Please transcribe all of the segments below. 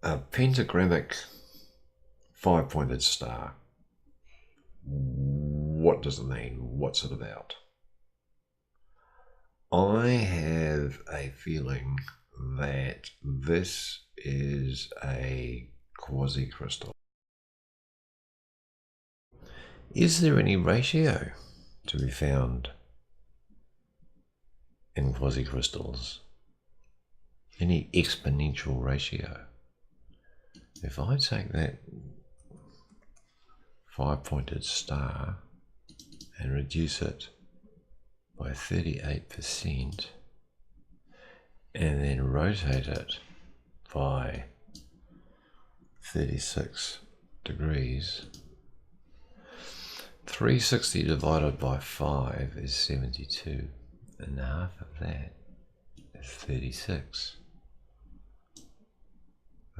a pentagrammic 5-pointed star. What does it mean? What's it about? I have a feeling that this is a quasi-crystal. Is there any ratio to be found in quasi-crystals? Any exponential ratio? If I take that 5-pointed star and reduce it by 38% and then rotate it by 36 degrees, 360 divided by 5 is 72, and half of that is 36.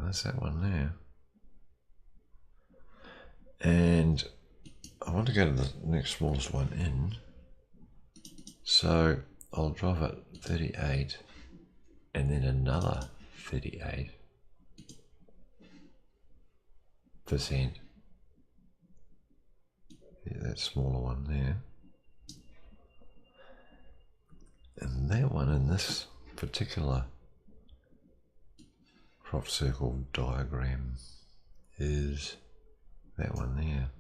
That's that one there. And I want to go to the next smallest one in. So I'll drop it 38 and then another 38%. Yeah, that smaller one there. And that one in this particular crop circle diagram is that one there.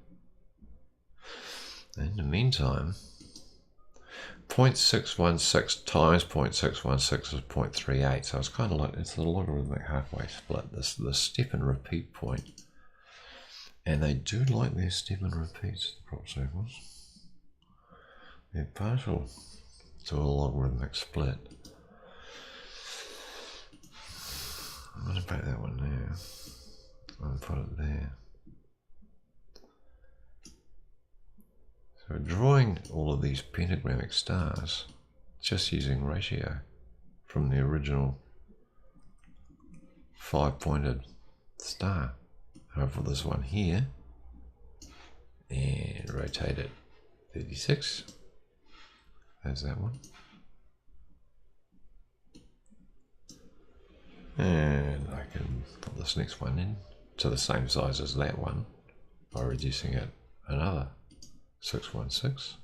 In the meantime, 0.616 times 0.616 is 0.38, so it's kind of like, it's a logarithmic halfway split, the step and repeat point. And they do like their step and repeats, the crop circles. They're partial to a logarithmic split. I'm going to put that one there. I'm going to put it there. So we're drawing all of these pentagrammic stars just using ratio from the original 5-pointed star. I've got this one here and rotate it 36. There's that one. And I can put this next one in to the same size as that one by reducing it another 616.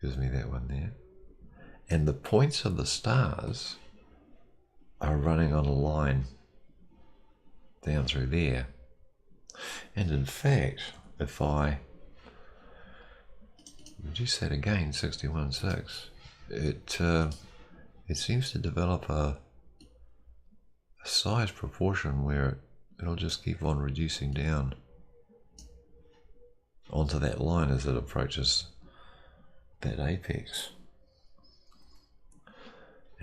Gives me that one there. And the points of the stars are running on a line down through there. And in fact, if I reduce that again, 61.6, it seems to develop a size proportion where it'll just keep on reducing down onto that line as it approaches that apex.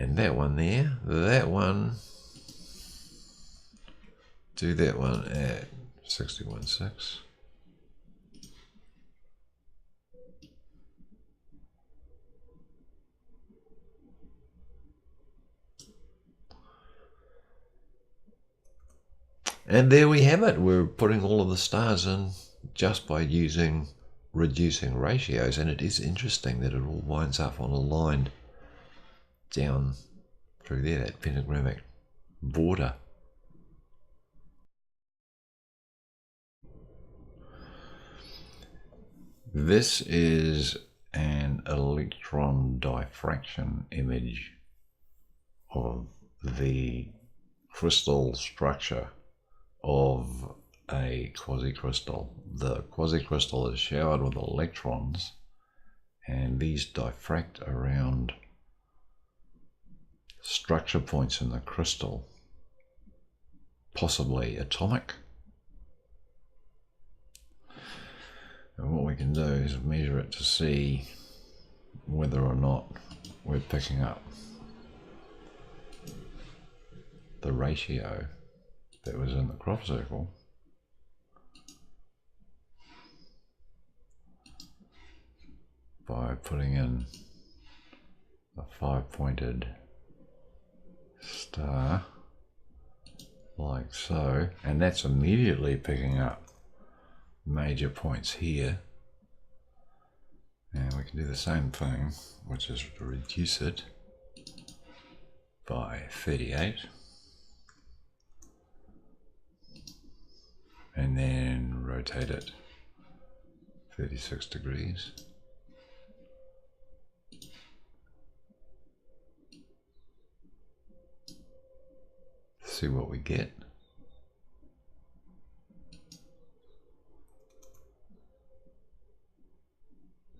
And that one there, that one, do that one at 61.6. And there we have it. We're putting all of the stars in just by using reducing ratios, and it is interesting that it all winds up on a line down through there, that pentagrammic border. This is an electron diffraction image of the crystal structure of a quasi-crystal. The quasi-crystal is showered with electrons, and these diffract around structure points in the crystal, possibly atomic. And what we can do is measure it to see whether or not we're picking up the ratio that was in the crop circle by putting in a 5-pointed star like so, and that's immediately picking up major points here. And we can do the same thing, which is to reduce it by 38. And then rotate it 36 degrees. See what we get.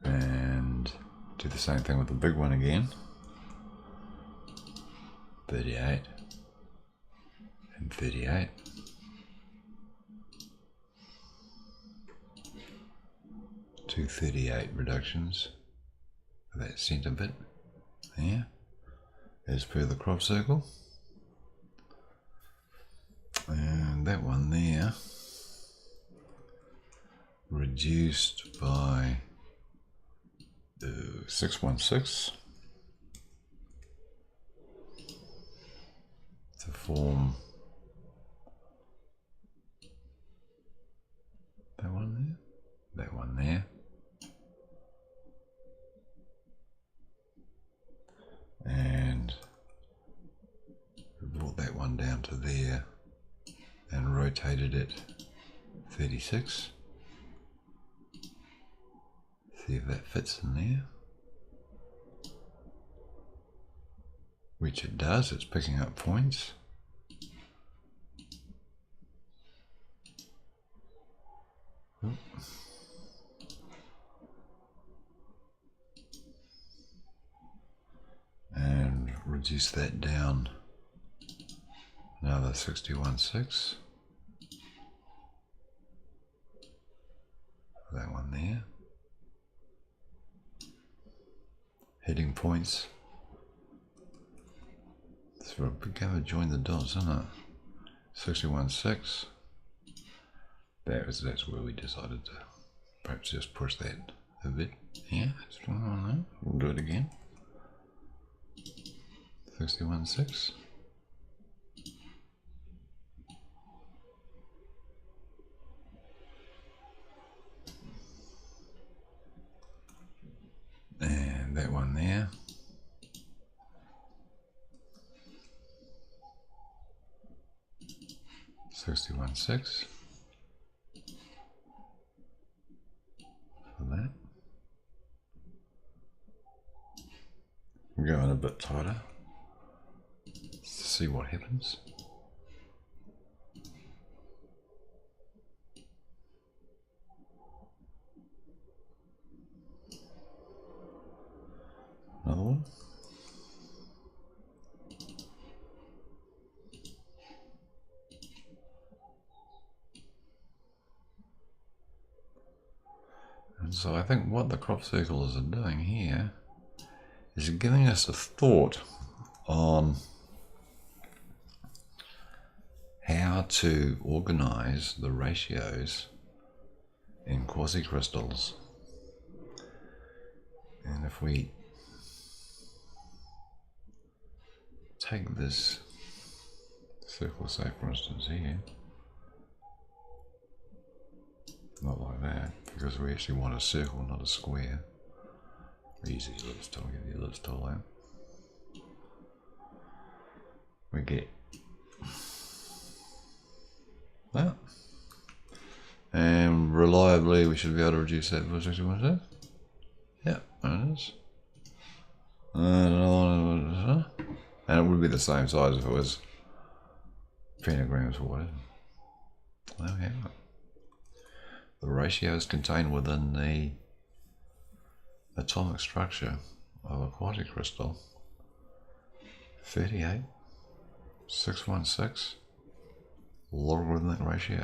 And do the same thing with the big one again. 38 and 38. Two 38 reductions for that centre bit there, as per the crop circle. And that one there reduced by 616 to form that one there, that one there, and we brought that one down to there and rotated it 36. See if that fits in there, which it does. It's picking up points. And reduce that down another 61.6. That one there. Heading points. So we're going to join the dots, isn't it? 61.6. That's where we decided to perhaps just push that a bit. Yeah, we'll do it again. 61.6. And that one there. $61.6 for that. I'm going a bit tighter to see what happens. Another one. And so I think what the crop circles are doing here is giving us a thought on how to organize the ratios in quasi-crystals. And if we take this circle, say for instance here, not like that, because we actually want a circle, not a square. Easy ellipse tool, get the ellipse tool out. We get that. And reliably we should be able to reduce that by 61%. Yeah, there it is. And another one, and it would be the same size if it was pentagrams or whatever. There we have it. The ratio is contained within the atomic structure of a quasi-crystal. 38, 616, logarithmic ratio.